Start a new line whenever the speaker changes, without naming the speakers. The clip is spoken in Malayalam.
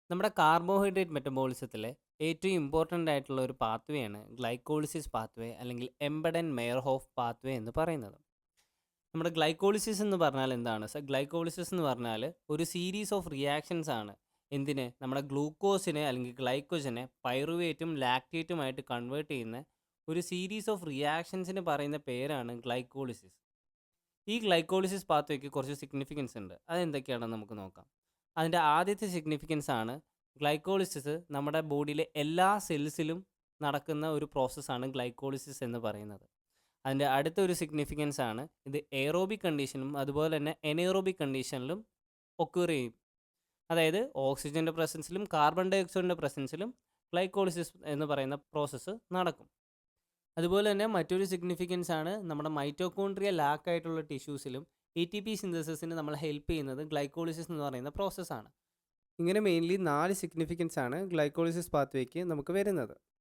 നമ്മുടെ കാർബോഹൈഡ്രേറ്റ് മെറ്റബോളിസത്തിലെ ഏറ്റവും ഇമ്പോർട്ടൻ്റ് ആയിട്ടുള്ള ഒരു പാത്വേ ആണ് ഗ്ലൈക്കോളിസിസ് പാത്വേ അല്ലെങ്കിൽ എംബഡൻ മെയർഹോഫ് പാത്വേ എന്ന് പറയുന്നത്. നമ്മുടെ ഗ്ലൈക്കോളിസിസ് എന്ന് പറഞ്ഞാൽ എന്താണ്? ഗ്ലൈക്കോളിസിസ് എന്ന് പറഞ്ഞാൽ ഒരു സീരീസ് ഓഫ് റിയാക്ഷൻസ് ആണ്. എന്തിന്? നമ്മുടെ ഗ്ലൂക്കോസിനെ അല്ലെങ്കിൽ ഗ്ലൈക്കോജനെ പൈറുവേറ്റും ലാക്റ്റേറ്റുമായിട്ട് കൺവേർട്ട് ചെയ്യുന്ന ഒരു സീരീസ് ഓഫ് റിയാക്ഷൻസിന് പറയുന്ന പേരാണ് ഗ്ലൈക്കോളിസിസ്. ഈ ഗ്ലൈക്കോളിസിസ് പാത്വേക്ക് കുറച്ച് സിഗ്നിഫിക്കൻസ് ഉണ്ട്. അതെന്തൊക്കെയാണെന്ന് നമുക്ക് നോക്കാം. അതിൻ്റെ ആദ്യത്തെ സിഗ്നിഫിക്കൻസ് ആണ് ഗ്ലൈക്കോളിസിസ് നമ്മുടെ ബോഡിയിലെ എല്ലാ സെൽസിലും നടക്കുന്ന ഒരു പ്രോസസ്സാണ് ഗ്ലൈക്കോളിസിസ് എന്ന് പറയുന്നത്. അതിൻ്റെ അടുത്ത ഒരു സിഗ്നിഫിക്കൻസ് ആണ് ഇത് എയറോബിക് കണ്ടീഷനും അതുപോലെ തന്നെ എനേറോബിക് കണ്ടീഷനിലും ഒക്യൂർ ചെയ്യും. അതായത് ഓക്സിജൻ്റെ പ്രസൻസിലും കാർബൺ ഡൈ ഓക്സൈഡിൻ്റെ പ്രസൻസിലും ഗ്ലൈക്കോളിസിസ് എന്ന് പറയുന്ന പ്രോസസ്സ് നടക്കും. അതുപോലെ തന്നെ മറ്റൊരു സിഗ്നിഫിക്കൻസ് ആണ് നമ്മുടെ മൈറ്റോകോൺട്രിയ ലാക്ക് ആയിട്ടുള്ള ടിഷ്യൂസിലും ATP സിന്തസിസിന് നമ്മളെ ഹെൽപ്പ് ചെയ്യുന്നത് ഗ്ലൈക്കോളിസിസ് എന്ന് പറയുന്ന പ്രോസസ്സാണ്. ഇങ്ങനെ മെയിൻലി 4 സിഗ്നിഫിക്കൻസ് ആണ് ഗ്ലൈക്കോളിസിസ് പാത്വേക്ക് നമുക്ക് വരുന്നത്.